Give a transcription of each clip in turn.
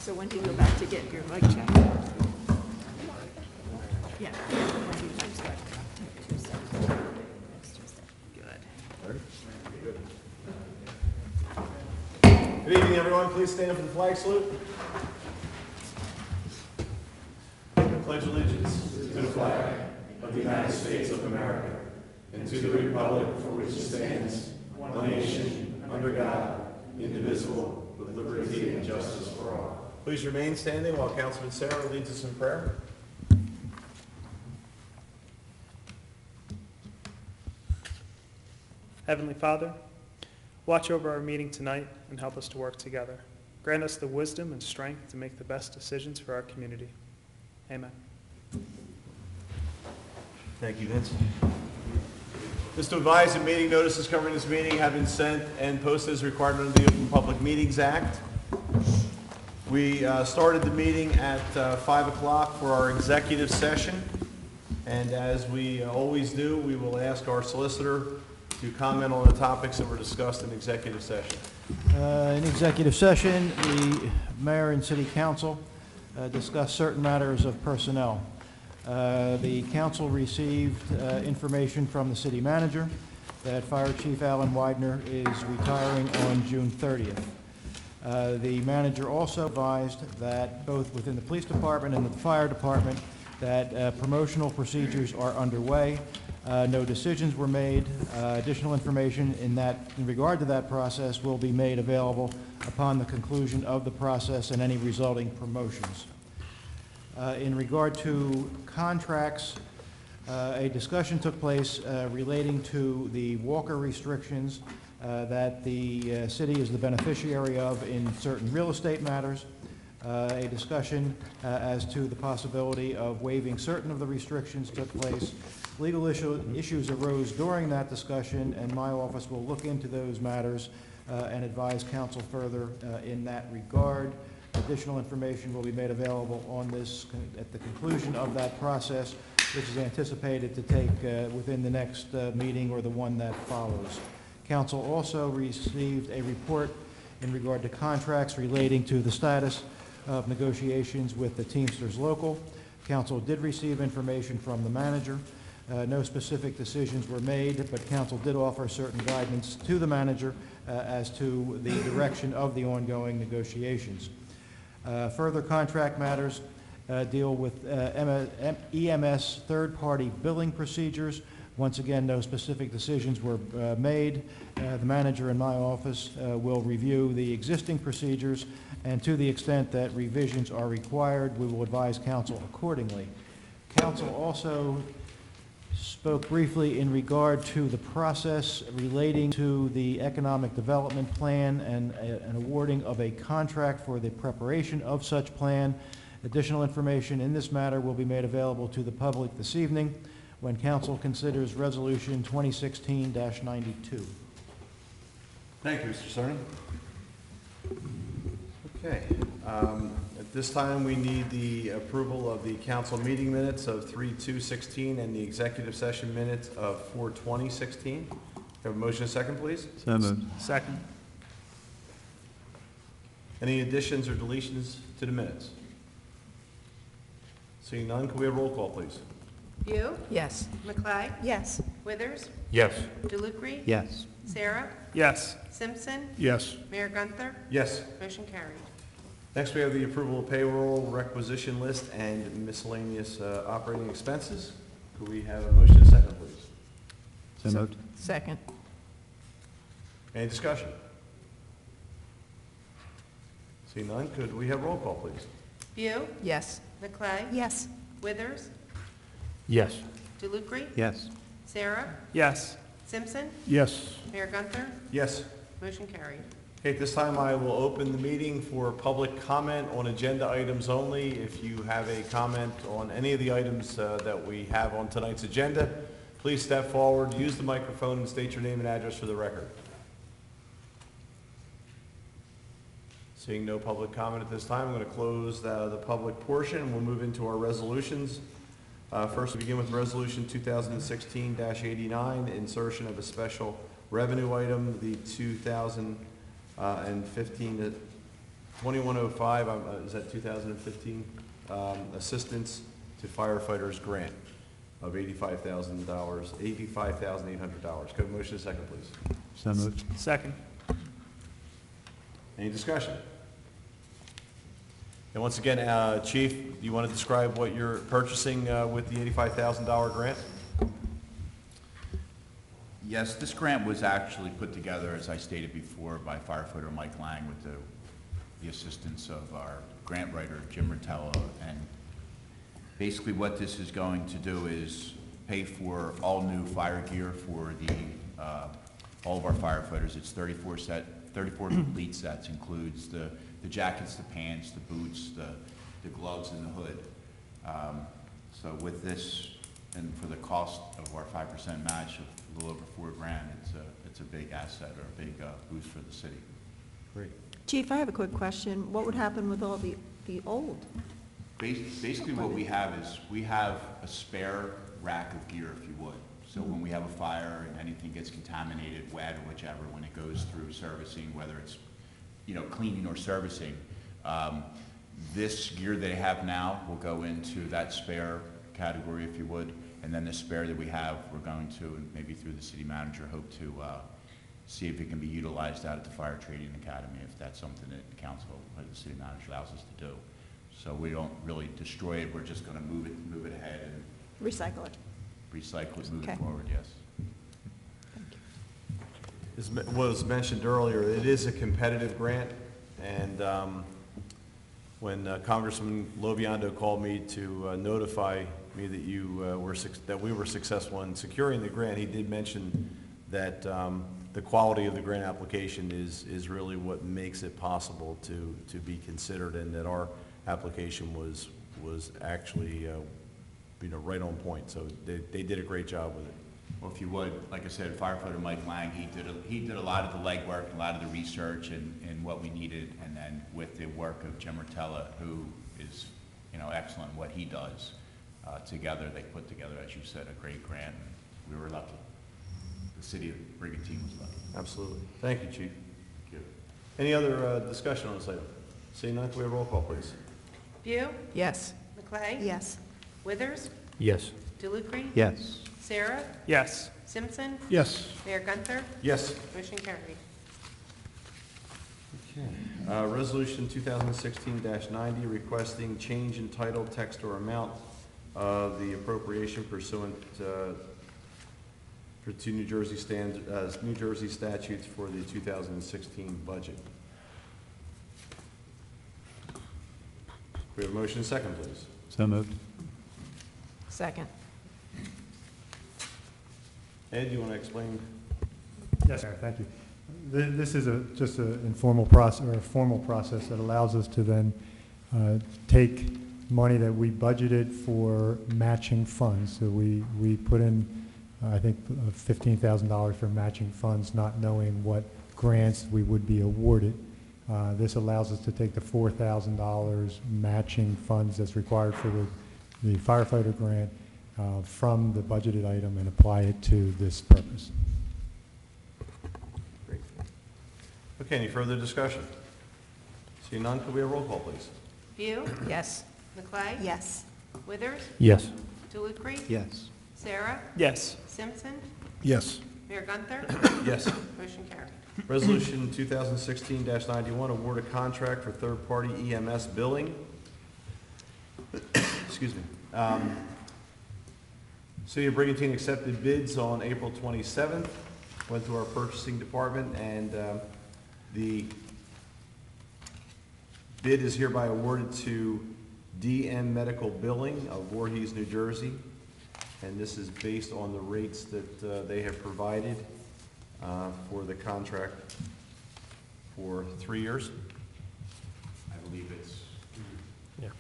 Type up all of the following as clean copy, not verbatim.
So when do you go back to get your mic check? Yeah. Good. Good evening, everyone. Please stand for the flag salute. I pledge allegiance to the flag of the United States of America and to the republic for which it stands, one nation, under God, indivisible, with liberty and justice for all. Please remain standing while Councilman Sarah leads us in prayer. Heavenly Father, watch over our meeting tonight and help us to work together. Grant us the wisdom and strength to make the best decisions for our community. Amen. Thank you, Vince. Just to advise that meeting notices covering this meeting have been sent and posted as required under the Open Public Meetings Act. We started the meeting at 5 o'clock for our executive session. And as we always do, we will ask our solicitor to comment on the topics that were discussed in executive session. In executive session, the mayor and city council discussed certain matters of personnel. The council received information from the city manager that Fire Chief Alan Widener is retiring on June 30th. The manager also advised that both within the police department and the fire department that promotional procedures are underway. No decisions were made. Additional information in regard to that process will be made available upon the conclusion of the process and any resulting promotions. In regard to contracts, a discussion took place relating to the walker restrictions that the city is the beneficiary of in certain real estate matters. A discussion as to the possibility of waiving certain of the restrictions took place. Legal issues arose during that discussion, and my office will look into those matters and advise council further in that regard. Additional information will be made available on this at the conclusion of that process, which is anticipated to take within the next meeting or the one that follows. Council also received a report in regard to contracts relating to the status of negotiations with the Teamsters Local. Council did receive information from the manager. No specific decisions were made, but council did offer certain guidance to the manager as to the direction of the ongoing negotiations. Further contract matters deal with EMS third-party billing procedures. Once again, no specific decisions were made. The manager in my office will review the existing procedures, and to the extent that revisions are required, we will advise council accordingly. Council also spoke briefly in regard to the process relating to the economic development plan and an awarding of a contract for the preparation of such plan. Additional information in this matter will be made available to the public this evening when council considers resolution 2016-92. Thank you, Mr. Cerny. Okay. At this time, we need the approval of the council meeting minutes of 3/2/16 and the executive session minutes of 4/20/16. Have a motion, a second, please. So moved. Second. Any additions or deletions to the minutes? Seeing none, can we have roll call, please? View, Yes. McLeod, Yes. Withers, Yes. DeLucre, Yes. Sarah, Yes. Simpson, Yes. Mayor Gunther, Yes. motion carried. Next, we have the approval of payroll, requisition list, and miscellaneous operating expenses. Could we have a motion, a second, please? So moved. Second. Any discussion? Seeing none, could we have roll call, please? View, Yes. McLeod, Yes. Withers, Yes. DeLucre, Yes. Sarah, Yes. Simpson, Yes. Mayor Gunther, Yes. motion carried. Okay, at this time, I will open the meeting for public comment on agenda items only. If you have a comment on any of the items that we have on tonight's agenda, please step forward, use the microphone, and state your name and address for the record. Seeing no public comment at this time, I'm going to close the public portion, and we'll move into our resolutions. First, we begin with Resolution 2016-89, insertion of a special revenue item, the 2015 2105, is that 2015? Assistance to firefighters grant of $85,000, $85,800. Could I have a motion and a second, please? So moved. Second. Any discussion? And once again, Chief, do you want to describe what you're purchasing with the $85,000 grant? Yes, this grant was actually put together, as I stated before, by firefighter Mike Lang with the assistance of our grant writer, Jim Rotella. And basically what this is going to do is pay for all new fire gear for all of our firefighters. It's 34 complete sets, includes the jackets, the pants, the boots, the gloves, and the hood. So with this, and for the cost of our 5% match of a little over $4,000, it's a big asset or a big boost for the city. Great. Chief, I have a quick question. What would happen with all the old? Basically what we have is, we have a spare rack of gear, if you would. So when we have a fire and anything gets contaminated, wet or whichever, when it goes through servicing, whether it's, cleaning or servicing, this gear they have now will go into that spare category, if you would. And then the spare that we have, we're going to, and maybe through the city manager, hope to see if it can be utilized out at the Fire Training Academy, if that's something that the council or the city manager allows us to do. So we don't really destroy it, we're just gonna move it ahead and Recycle it. recycle it, move Okay. it forward, yes. As was mentioned earlier, it is a competitive grant, and when Congressman Loviando called me to notify me that that we were successful in securing the grant, he did mention that the quality of the grant application is really what makes it possible to be considered, and that our application was actually right on point. So they did a great job with it. Well, if you would, like I said, firefighter Mike Lang, he did a lot of the legwork, a lot of the research and what we needed, and then with the work of Jim Rotella, who is, excellent in what he does, together, they put together, as you said, a great grant, and we were lucky. The city of Brigantine was lucky. Absolutely. Thank you, Chief. Thank you. Any other discussion on this item? Seeing none, can we have a roll call, please? View, Yes. McLean. Yes. Withers, Yes. DeLucre. Yes. Sarah, Yes. Simpson, Yes. Mayor Gunther, Yes. motion carried. Okay. Resolution 2016-90, requesting change in title, text, or amount of the appropriation pursuant to New Jersey statutes for the 2016 budget. We have a motion and a second, please. So moved. Second. Ed, do you want to explain? Yes, sir, thank you. This is just an informal process, or a formal process that allows us to then take money that we budgeted for matching funds. So we put in, I think, $15,000 for matching funds, not knowing what grants we would be awarded. This allows us to take the $4,000 matching funds that's required for the firefighter grant from the budgeted item and apply it to this purpose. Great. Okay, any further discussion? Seeing none, could we have a roll call, please? View, Yes. McLean. Yes. Withers, Yes. DeLucre. Yes. Sarah, Yes. Simpson, Yes. Mayor Gunther, Yes. motion carried. Resolution 2016-91, award a contract for third-party EMS billing. Excuse me. City of Brigantine accepted bids on April 27th, went to our purchasing department, and the bid is hereby awarded to DM Medical Billing of Voorhees, New Jersey, and this is based on the rates that they have provided for the contract for 3 years. I believe it's, Yeah.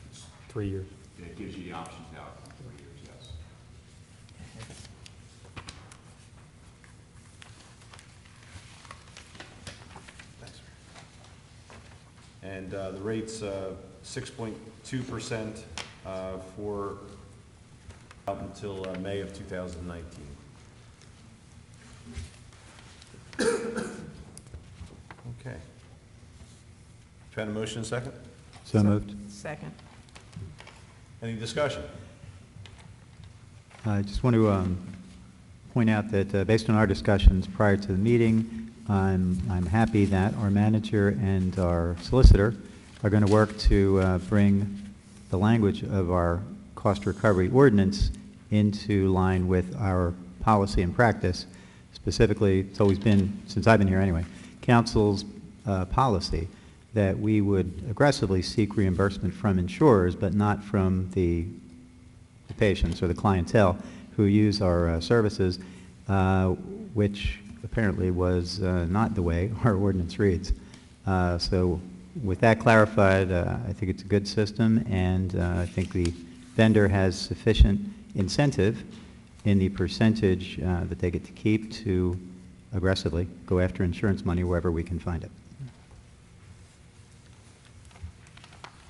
3 years. it gives you the options out for 3 years, yes. And the rate's 6.2% for out until May of 2019. Okay. Can I have a motion and second? So moved. Second. Any discussion? I just want to point out that based on our discussions prior to the meeting, I'm happy that our manager and our solicitor are going to work to bring the language of our cost recovery ordinance into line with our policy and practice. Specifically, it's always been, since I've been here anyway, council's policy that we would aggressively seek reimbursement from insurers, but not from the patients or the clientele who use our services, which apparently was not the way our ordinance reads. So with that clarified, I think it's a good system, and I think the vendor has sufficient incentive in the percentage that they get to keep to aggressively go after insurance money wherever we can find it.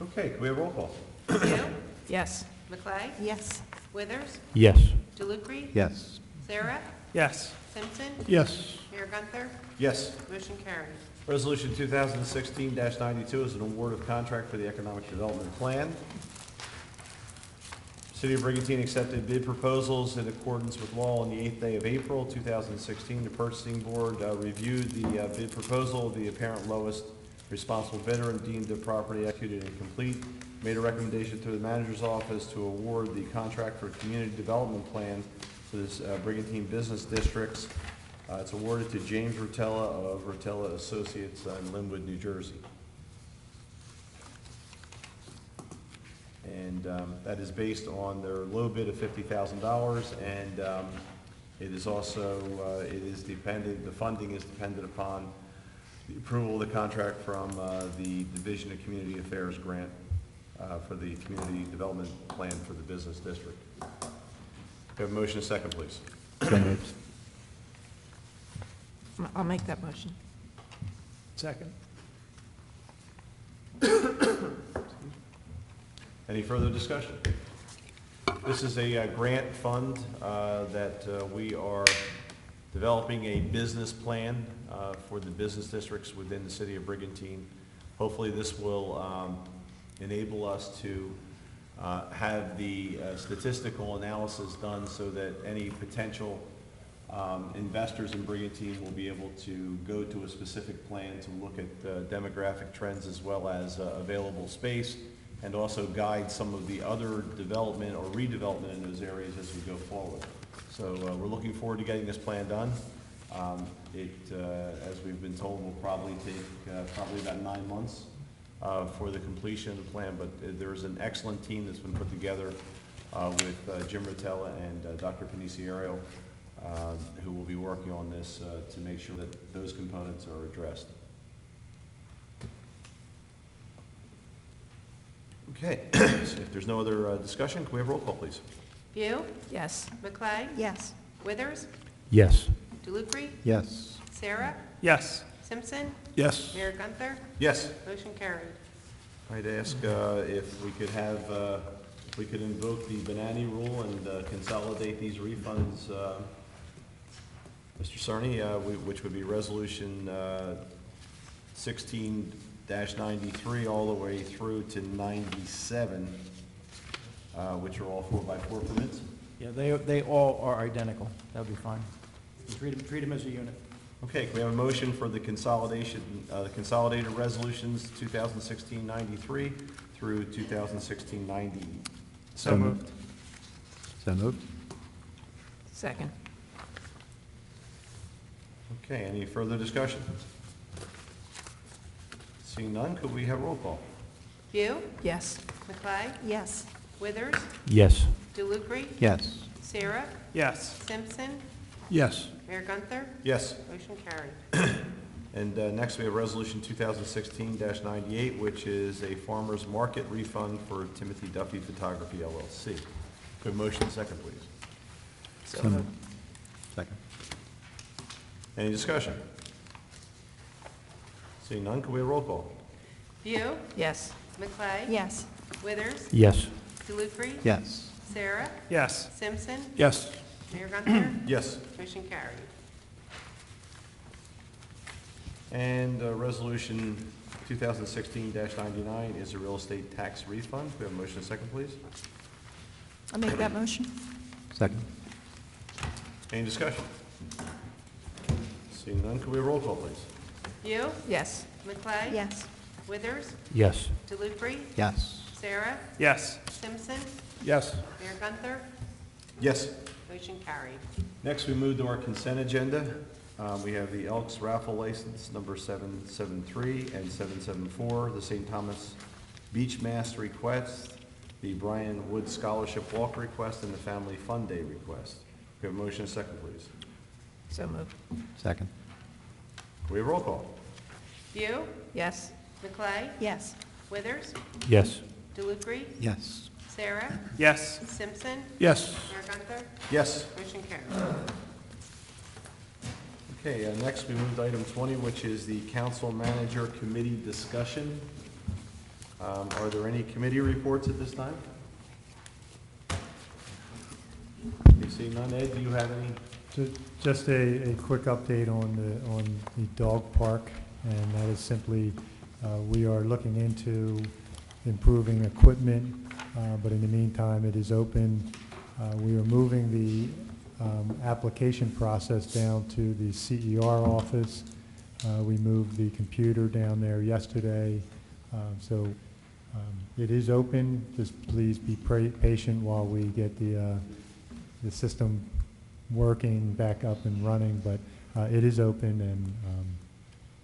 Okay, can we have roll call? View, Yes. McLean, Yes. Withers, Yes. DeLucre, Yes. Sarah, Yes. Simpson, Yes. Mayor Gunther, Yes. motion carried. Resolution 2016-92 is an award of contract for the Economic Development Plan. City of Brigantine accepted bid proposals in accordance with law on the 8th day of April 2016. The purchasing board reviewed the bid proposal of the apparent lowest responsible bidder and deemed the property executed and complete. Made a recommendation to the manager's office to award the contract for community development plan for this Brigantine business districts. It's awarded to James Rotella of Rotella Associates in Linwood, New Jersey. And that is based on their low bid of $50,000, and it is also, it is dependent, the funding is dependent upon the approval of the contract from the Division of Community Affairs grant for the community development plan for the business district. Can I have a motion and a second, please? So moved. I'll make that motion. Second. Any further discussion? This is a grant fund that we are developing a business plan for the business districts within the city of Brigantine. Hopefully this will enable us to have the statistical analysis done so that any potential investors in Brigantine will be able to go to a specific plan to look at demographic trends as well as available space, and also guide some of the other development or redevelopment in those areas as we go forward. So we're looking forward to getting this plan done. As we've been told, will probably take probably about 9 months for the completion of the plan, but there's an excellent team that's been put together with Jim Rotella and Dr. Panisiero, who will be working on this to make sure that those components are addressed. Okay, so if there's no other discussion, can we have roll call, please? View, Yes. McLean, Yes. Withers, Yes. DeLucre, Yes. Sarah, Yes. Simpson, Yes. Mayor Gunther, Yes. motion carried. I'd ask if we could have, if we could invoke the Benani rule and consolidate these refunds, Mr. Cerny, which would be resolution 16-93 all the way through to 97, which are all 4x4 permits. Yeah, they all are identical. That would be fine. Treat them as a unit. Okay, can we have a motion for the consolidation, the consolidated resolutions 2016-93 through 2016-90? So moved. So moved. Second. Okay, any further discussion? Seeing none, could we have roll call? View, Yes. McLean, Yes. Withers, Yes. DeLucre, Yes. Sarah, Yes. Simpson, Yes. Mayor Gunther, Yes. motion carried. And next, we have Resolution 2016-98, which is a farmer's market refund for Timothy Duffy Photography LLC. Could motion second, please? So moved. Second. Any discussion? Seeing none, can we have roll call? View, Yes. McLean, Yes. Withers, Yes. DeLucre, Yes. Sarah, Yes. Simpson, Yes. Mayor Gunther, Yes. motion carried. And Resolution 2016-99 is a real estate tax refund. We have a motion and a second, please. I'll make that motion. Second. Any discussion? Seeing none, could we have a roll call, please? View, Yes. Mcclay? Yes. Withers, Yes. DeLucre, Yes. Sarah, Yes. Simpson, Yes. Mayor Gunther, Yes. motion carried. Next, we move to our consent agenda. We have the Elks raffle license number 773 and 774, the St. Thomas Beach Mass request, the Brian Wood Scholarship Walk request, and the Family Fun Day request. We have a motion and a second, please. So moved. Second. Can we have a roll call? View, Yes. Mcclay, Yes. Withers, Yes. DeLucre, Yes. Sarah, Yes. Simpson, Yes. Mayor Gunther, Yes. motion carried. Okay, next we move to item 20, which is the council manager committee discussion. Are there any committee reports at this time? You see none. Ed, do you have any? Just a quick update on the dog park, and that is simply, we are looking into improving equipment, but in the meantime, it is open. We are moving the application process down to the CER office. We moved the computer down there yesterday, so it is open. Just please be patient while we get the system working back up and running, but it is open, and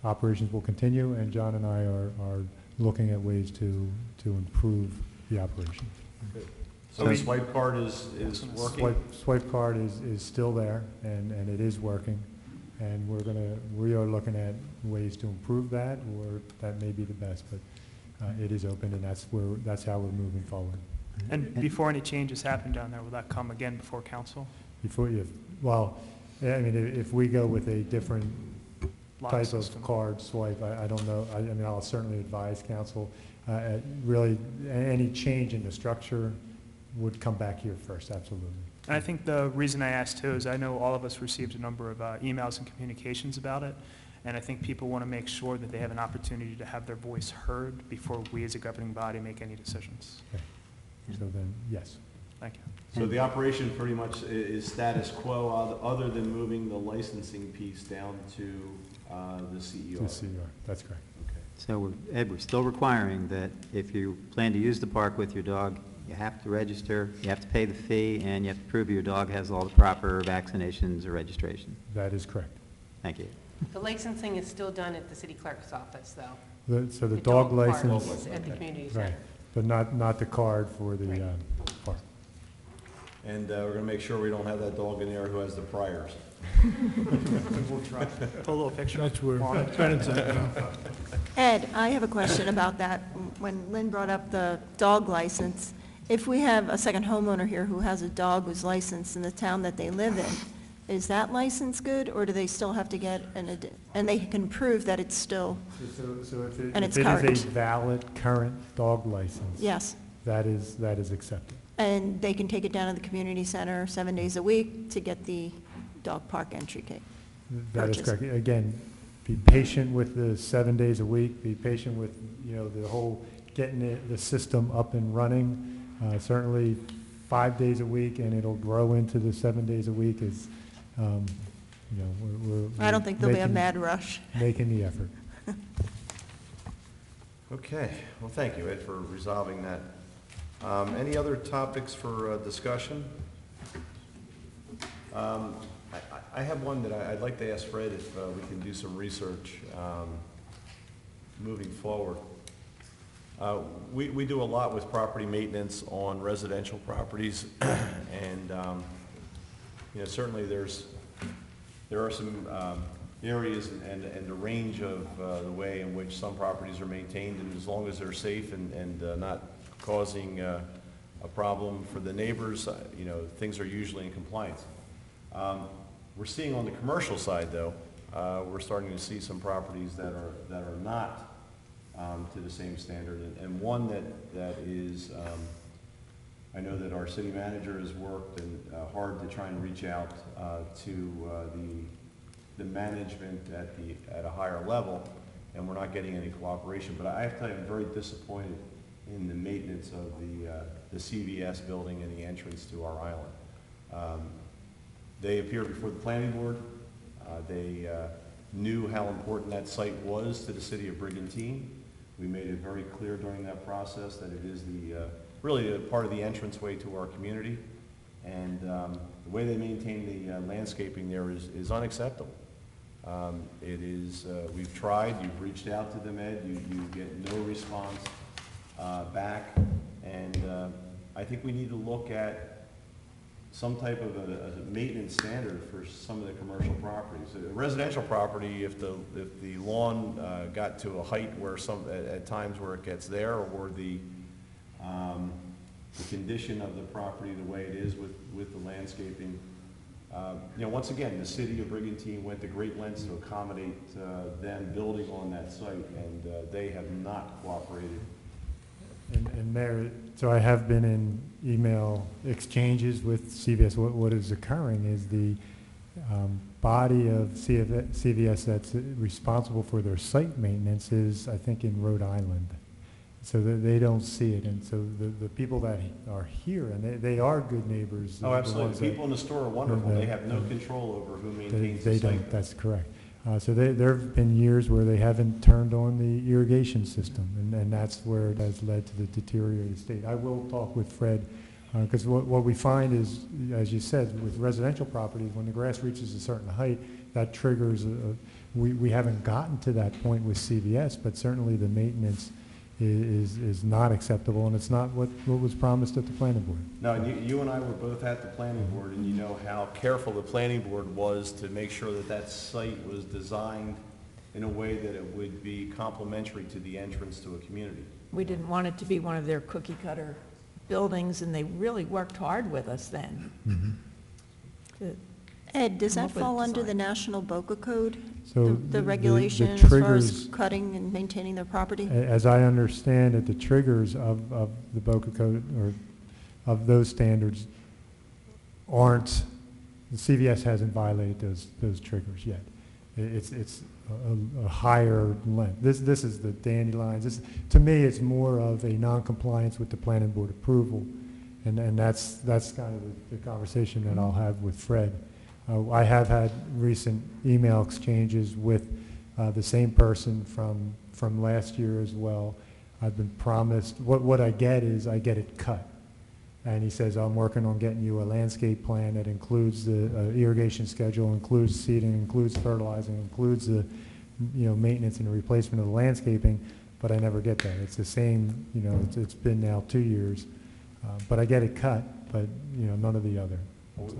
operations will continue, and John and I are looking at ways to improve the operation. So the swipe card is working? Swipe card is still there, and it is working, and we are looking at ways to improve that, or that may be the best, but it is open, and that's how we're moving forward. And before any changes happen down there, will that come again before council? Well, I mean, if we go with a different Lock type system. of card swipe, I don't know, I mean, I'll certainly advise council, really, any change in the structure would come back here first, absolutely. And I think the reason I asked too is I know all of us received a number of emails and communications about it, and I think people want to make sure that they have an opportunity to have their voice heard before we as a governing body make any decisions. Okay. So then, yes. Thank you. So the operation pretty much is status quo, other than moving the licensing piece down to the CER? To CER, that's correct. Okay. So, Ed, we're still requiring that if you plan to use the park with your dog, you have to register, you have to pay the fee, and you have to prove your dog has all the proper vaccinations or registration. That is correct. Thank you. The licensing is still done at the city clerk's office, though. So the dog park license, is at the community right, center. but not the card for the Right. park. And we're going to make sure we don't have that dog in there who has the priors. We'll try. Put a little picture. That's where, on it. Ed, I have a question about that. When Lynn brought up the dog license, if we have a second homeowner here who has a dog who's licensed in the town that they live in, is that license good, or do they still have to get and they can prove that it's still, So if And if it's it current. is a valid, current dog license, yes, that is accepted. and they can take it down to the community center 7 days a week to get the dog park entry kit? That is Purchase. correct. Again, be patient with the 7 days a week, be patient with, the whole, getting the system up and running. Certainly 5 days a week, and it'll grow into the 7 days a week is, we're. I don't think there'll be a making- mad rush. Making the effort. Okay, well, thank you, Ed, for resolving that. Any other topics for discussion? I have one that I'd like to ask Fred if we can do some research moving forward. We do a lot with property maintenance on residential properties, and certainly there are some areas and the range of the way in which some properties are maintained, and as long as they're safe and not causing a problem for the neighbors, things are usually in compliance. We're seeing on the commercial side, though, we're starting to see some properties that are not to the same standard, and one that is, I know that our city manager has worked hard to try and reach out to the management at a higher level, and we're not getting any cooperation. But I have to tell you, I'm very disappointed in the maintenance of the CVS building and the entrance to our island. They appeared before the planning board. They knew how important that site was to the city of Brigantine. We made it very clear during that process that it is really a part of the entranceway to our community. And the way they maintain the landscaping there is unacceptable. We've tried, you've reached out to them, Ed, you get no response back. And I think we need to look at some type of a maintenance standard for some of the commercial properties. A residential property, if the lawn got to a height where at times where it gets there, or the condition of the property the way it is with the landscaping, once again, the city of Brigantine went to great lengths to accommodate them building on that site, and they have not cooperated. And Mayor, so I have been in email exchanges with CVS. What is occurring is the body of CVS that's responsible for their site maintenance is, I think, in Rhode Island. So that they don't see it. And so the people that are here, and they are good neighbors. Oh, the absolutely. ones The people in the store are wonderful. They have no control over who maintains the They site. don't, that's correct. So there have been years where they haven't turned on the irrigation system, and that's where it has led to the deteriorated state. I will talk with Fred, because what we find is, as you said, with residential properties, when the grass reaches a certain height, that triggers, we haven't gotten to that point with CVS, but certainly the maintenance is not acceptable, and it's not what was promised at the planning board. No, and you and I were both at the planning board, and you know how careful the planning board was to make sure that that site was designed in a way that it would be complementary to the entrance to a community. We didn't want it to be one of their cookie cutter buildings, and they really worked hard with us then. to- Ed, does Come that up with fall under the design. National BOCA code? So The regulation as far as cutting and maintaining their property? As I understand it, the triggers of the BOCA code, or of those standards, aren't, the CVS hasn't violated those triggers yet. It's a higher length. This is the dandelions. To me, it's more of a non-compliance with the planning board approval, and that's kind of the conversation that I'll have with Fred. I have had recent email exchanges with the same person from last year as well. I've been promised, what I get is I get it cut. And he says, I'm working on getting you a landscape plan that includes the irrigation schedule, includes seeding, includes fertilizing, includes the maintenance and replacement of the landscaping, but I never get that. It's the same, it's been now 2 years. But I get it cut, but none of the other.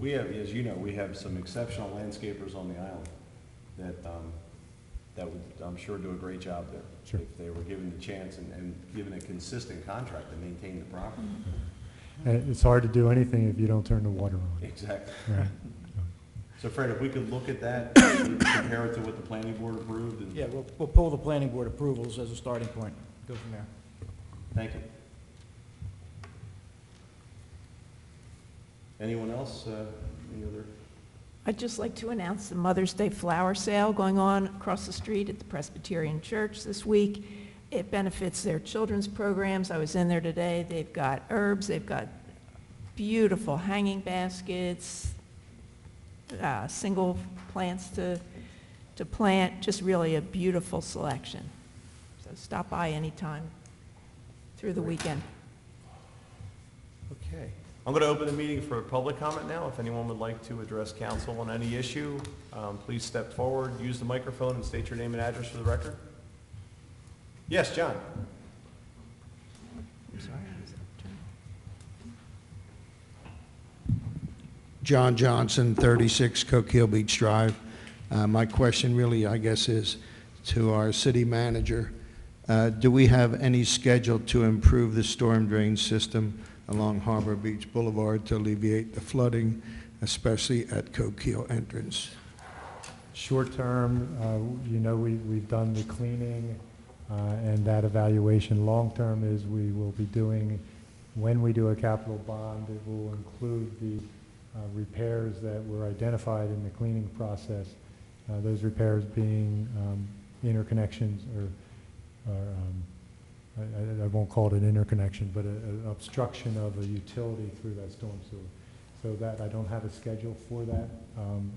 We have, as you know, we have some exceptional landscapers on the island that would, I'm sure, do a great job there. Sure. If they were given the chance and given a consistent contract to maintain the property. And it's hard to do anything if you don't turn the water on. Exactly. Right. So Fred, if we could look at that, compare it to what the planning board approved, and Yeah, we'll pull the planning board approvals as a starting point. Go from there. thank you. Anyone else? Any other? I'd just like to announce the Mother's Day flower sale going on across the street at the Presbyterian Church this week. It benefits their children's programs. I was in there today. They've got herbs, they've got beautiful hanging baskets, single plants to plant, just really a beautiful selection. So stop by anytime through the weekend. Okay. I'm going to open the meeting for public comment now. If anyone would like to address council on any issue, please step forward, use the microphone, and state your name and address for the record. Yes, John. I'm sorry. John Johnson, 36 Coquille Beach Drive. My question really, I guess, is to our city manager. Do we have any schedule to improve the storm drain system along Harbor Beach Boulevard to alleviate the flooding, especially at Coquille entrance? Short term, we've done the cleaning and that evaluation. Long term is we will be doing, when we do a capital bond, it will include the repairs that were identified in the cleaning process. Those repairs being interconnections I won't call it an interconnection, but an obstruction of a utility through that storm sewer. So that, I don't have a schedule for that.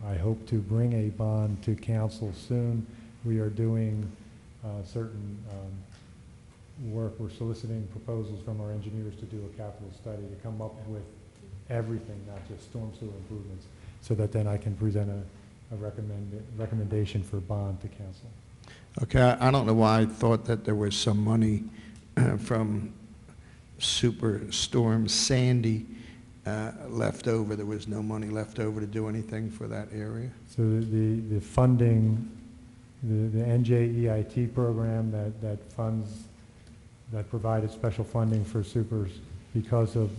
I hope to bring a bond to council soon. We are doing certain work. We're soliciting proposals from our engineers to do a capital study to come up with everything, not just storm sewer improvements, so that then I can present a recommendation for bond to council. Okay, I don't know why I thought that there was some money from Superstorm Sandy left over. There was no money left over to do anything for that area? So the funding, the NJEIT program that funds, that provided special funding for because of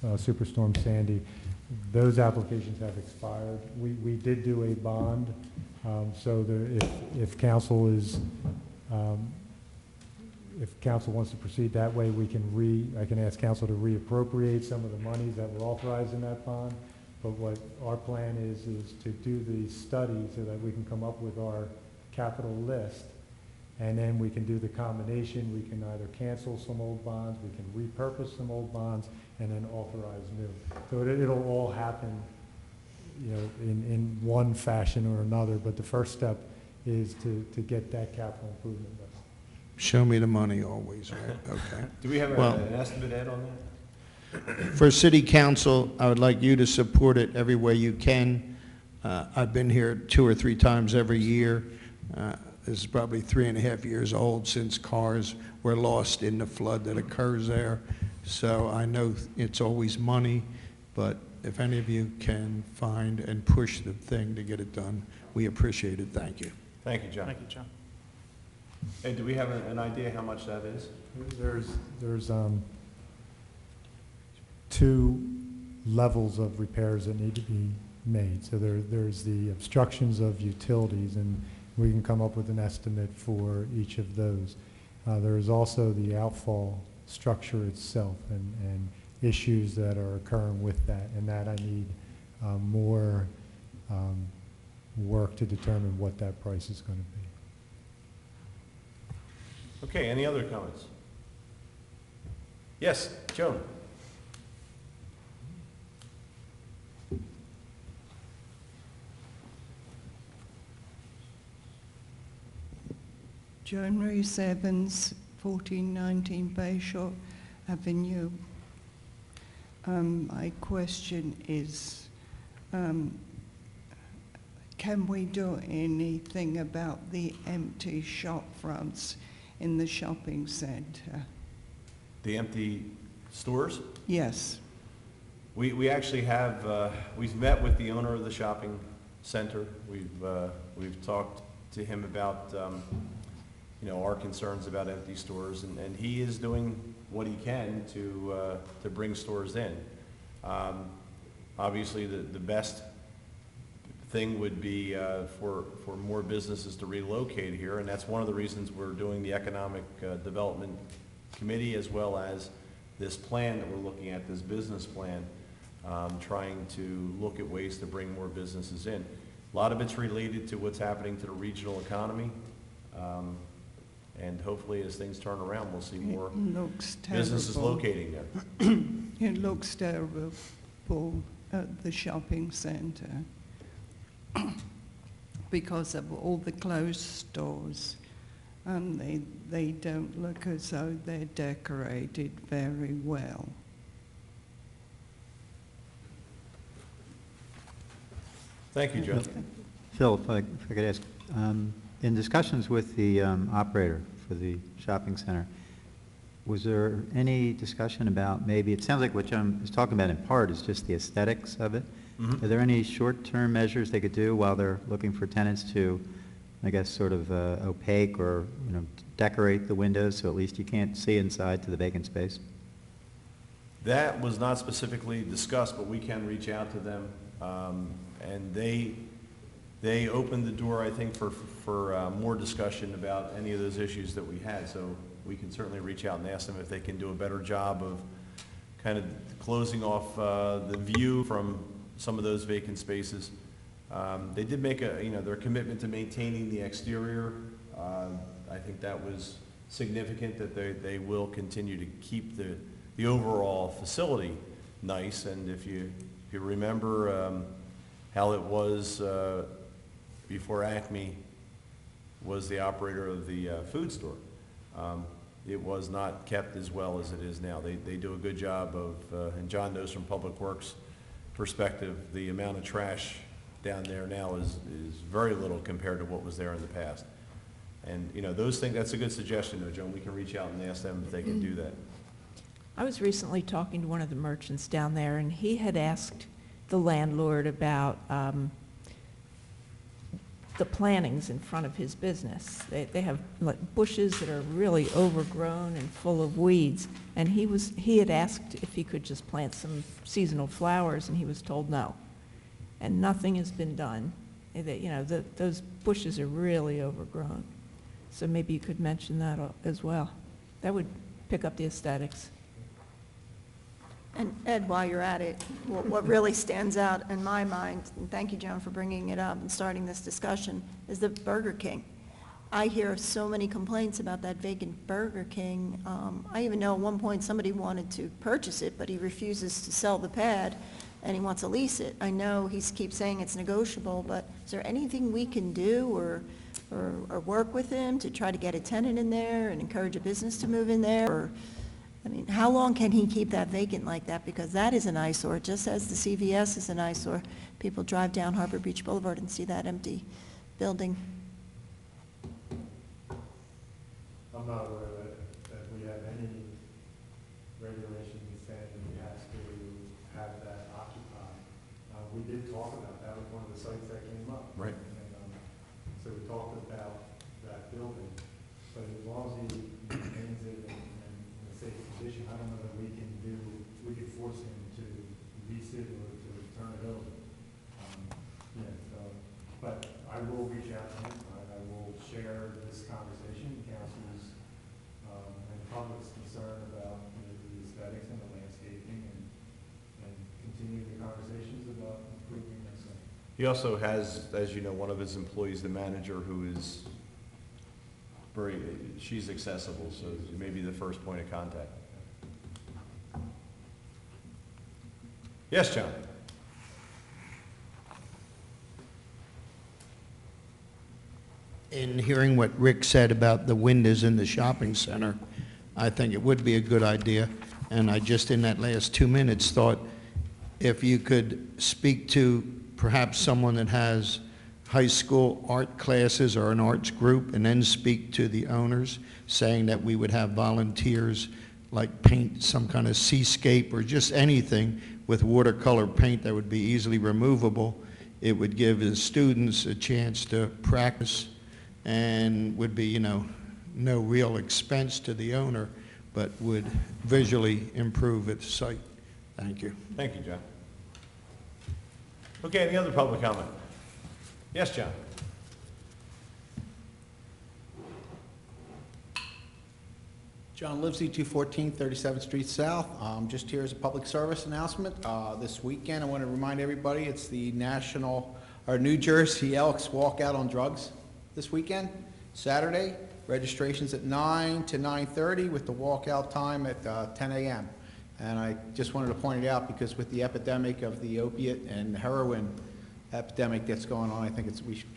Superstorm Sandy, those applications have expired. We did do a bond, so if council is, if council wants to proceed that way, I can ask council to reappropriate some of the monies that were authorized in that bond. But what our plan is to do the study so that we can come up with our capital list, and then we can do the combination. We can either cancel some old bonds, we can repurpose some old bonds, and then authorize new. So it'll all happen, in one fashion or another. But the first step is to get that capital improvement list. Show me the money always, right? Okay. Do we have Well- an estimate, Ed, on that? For city council, I would like you to support it every way you can. I've been here 2 or 3 times every year. This is probably 3.5 years old since cars were lost in the flood that occurs there. So I know it's always money, but if any of you can find and push the thing to get it done, we appreciate it. Thank you. Thank you, John. Thank you, John. Ed, do we have an idea how much that is? There's 2 levels of repairs that need to be made. So there's the obstructions of utilities, and we can come up with an estimate for each of those. There is also the outfall structure itself and issues that are occurring with that, and that I need more work to determine what that price is going to be. Okay, any other comments? Yes, Joan? Joan Reese Evans, 1419 Bayshore Avenue. My question is, can we do anything about the empty shop fronts in the shopping centre? The empty stores? Yes. We actually have, we've met with the owner of the shopping center. We've talked to him about, our concerns about empty stores, and he is doing what he can to bring stores in. Obviously, the best thing would be for more businesses to relocate here, and that's one of the reasons we're doing the Economic Development Committee, as well as this plan that we're looking at, this business plan, trying to look at ways to bring more businesses in. A lot of it's related to what's happening to the regional economy, and hopefully as things turn around, we'll see more businesses locating there. It looks terrible at the shopping centre because of all the closed stores, and they don't look as though they're decorated very well. Thank you, Joe. Phil, if I could ask, in discussions with the operator for the shopping center, was there any discussion about maybe, it sounds like what John is talking about in part is just the aesthetics of it. Mhm. Are there any short-term measures they could do while they're looking for tenants to, I guess, sort of opaque or, decorate the windows so at least you can't see inside to the vacant space? That was not specifically discussed, but we can reach out to them, and they opened the door, I think, for more discussion about any of those issues that we had. So we can certainly reach out and ask them if they can do a better job of kind of closing off the view from some of those vacant spaces. They did make their commitment to maintaining the exterior. I think that was significant, that they will continue to keep the overall facility nice. And if you remember how it was before Acme was the operator of the food store, it was not kept as well as it is now. They do a good job of, and John knows from Public Works perspective, the amount of trash down there now is very little compared to what was there in the past. And, those things, that's a good suggestion though, Joan. We can reach out and ask them if they can do that. I was recently talking to one of the merchants down there, and he had asked the landlord about the plantings in front of his business. They have like bushes that are really overgrown and full of weeds, and he had asked if he could just plant some seasonal flowers, and he was told no. And nothing has been done. Those bushes are really overgrown. So maybe you could mention that as well. That would pick up the aesthetics. And Ed, while you're at it, what really stands out in my mind, and thank you, Joan, for bringing it up and starting this discussion, is the Burger King. I hear so many complaints about that vacant Burger King. I even know at one point somebody wanted to purchase it, but he refuses to sell the pad, and he wants to lease it. I know he keeps saying it's negotiable, but is there anything we can do or work with him to try to get a tenant in there and encourage a business to move in there? Or, I mean, how long can he keep that vacant like that? Because that is an eyesore, just as the CVS is an eyesore. People drive down Harbor Beach Boulevard and see that empty building. I'm not aware that we have any regulations saying that he has to have that occupied. We did talk about that with one of the sites that came up. Right. And, so we talked about that building, but as long as he maintains it in a safe condition, I don't know that we could force him to lease it or to turn it over. But I will reach out to him. I will share this conversation, council's and public's concern about the aesthetics and the landscaping, and continue the conversations about improving this. He also has, as you know, one of his employees, the manager, who is she's accessible, so maybe the first point of contact. Yes, John? In hearing what Rick said about the windows in the shopping center, I think it would be a good idea. And I just, in that last 2 minutes, thought if you could speak to perhaps someone that has high school art classes or an arts group, and then speak to the owners, saying that we would have volunteers like paint some kind of seascape or just anything with watercolor paint that would be easily removable. It would give the students a chance to practice and would be, no real expense to the owner, but would visually improve its site. Thank you. Thank you, John. Okay, any other public comment? Yes, John? John Livesey, 214 37th Street South. Just here as a public service announcement. This weekend, I want to remind everybody, it's the New Jersey Elks Walkout on Drugs this weekend, Saturday. Registration's at 9 to 9:30 with the walkout time at 10 a.m. And I just wanted to point it out because with the epidemic of the opiate and heroin epidemic that's going on, I think we should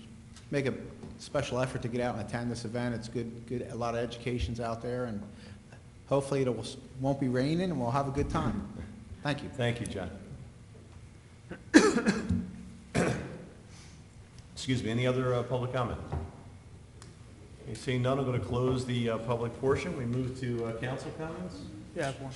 make a special effort to get out and attend this event. It's good. A lot of education's out there, and hopefully it won't be raining and we'll have a good time. Thank you. Thank you, John. Excuse me, any other public comment? Okay, seeing none, I'm going to close the public portion. We move to council comments. Yeah, I have one.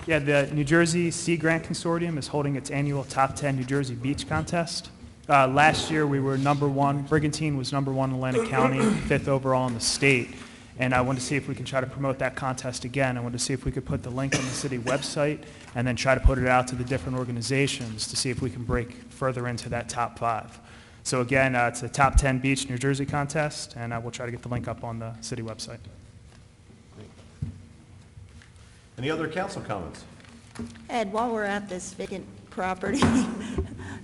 Yeah, the New Jersey Sea Grant Consortium is holding its annual Top 10 New Jersey Beach Contest. Last year, we were #1. Brigantine was #1 in Atlantic County, 5th overall in the state. And I wanted to see if we can try to promote that contest again. I wanted to see if we could put the link on the city website and then try to put it out to the different organizations to see if we can break further into that top 5. So again, it's a Top 10 Beach New Jersey contest, and we'll try to get the link up on the city website. Any other council comments? Ed, while we're at this vacant property,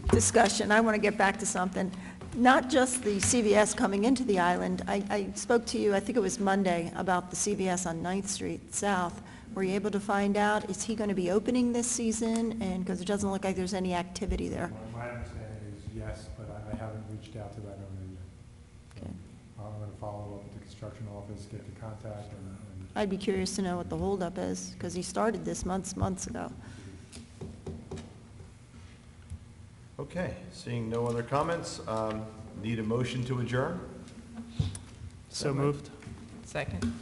discussion. I want to get back to something. Not just the CVS coming into the island. I spoke to you, I think it was Monday, about the CVS on 9th Street South. Were you able to find out, is he going to be opening this season? And, because it doesn't look like there's any activity there. My understanding is yes, but I haven't reached out to that owner yet. Okay. I'm going to follow up with the construction office, get the contact, and I'd be curious to know what the holdup is, because he started this months ago. Okay, seeing no other comments, need a motion to adjourn? So moved. Second.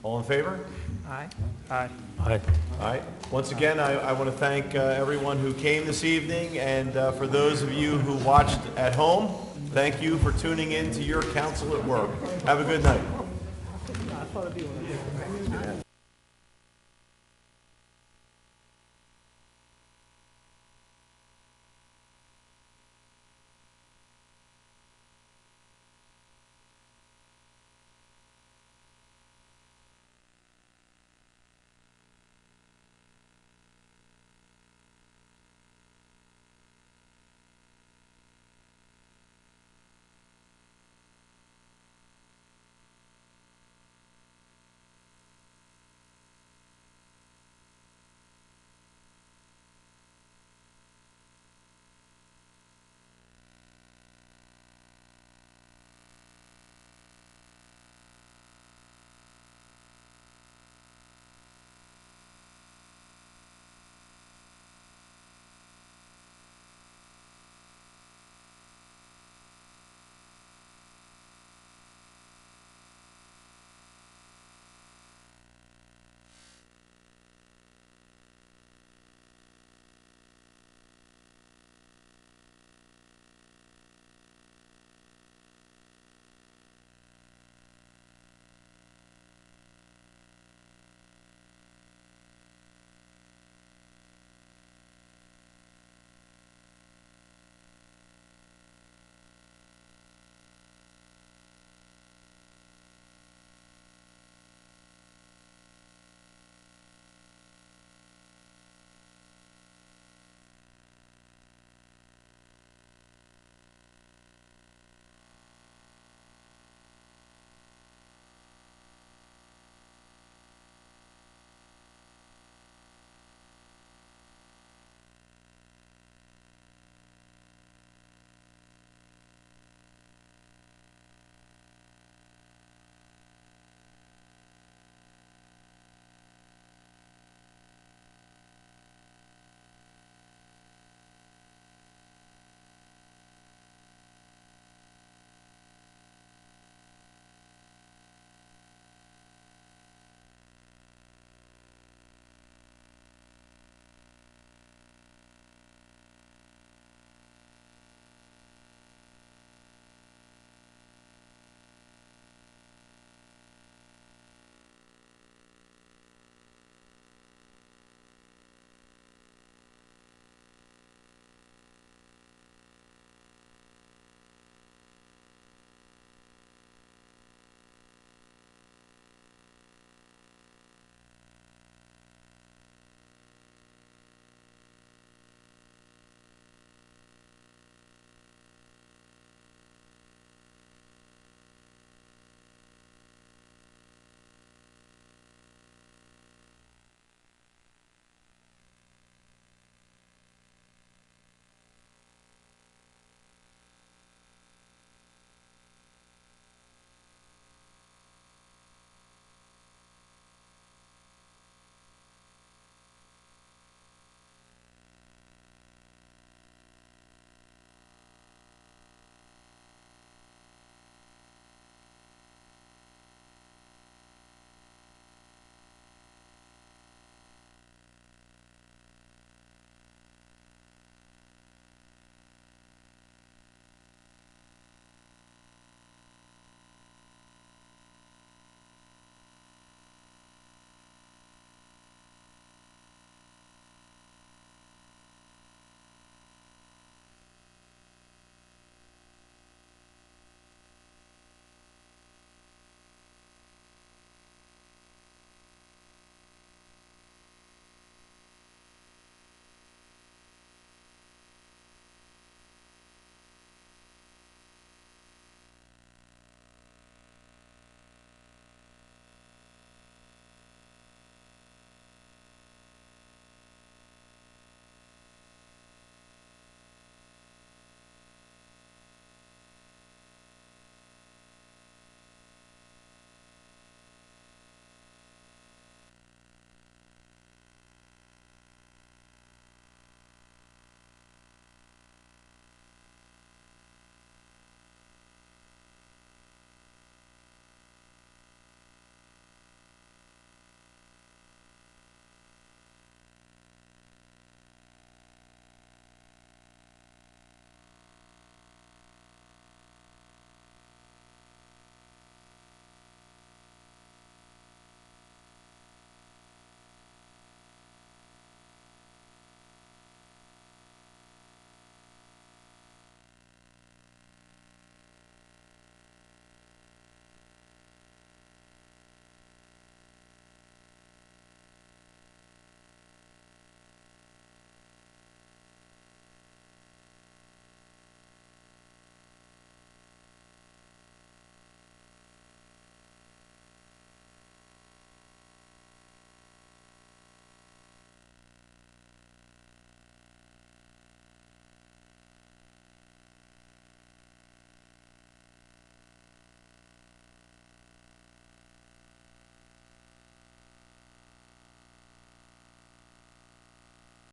All in favor? Aye. Aye. All right. Once again, I want to thank everyone who came this evening, and for those of you who watched at home, thank you for tuning in to your council at work. Have a good night.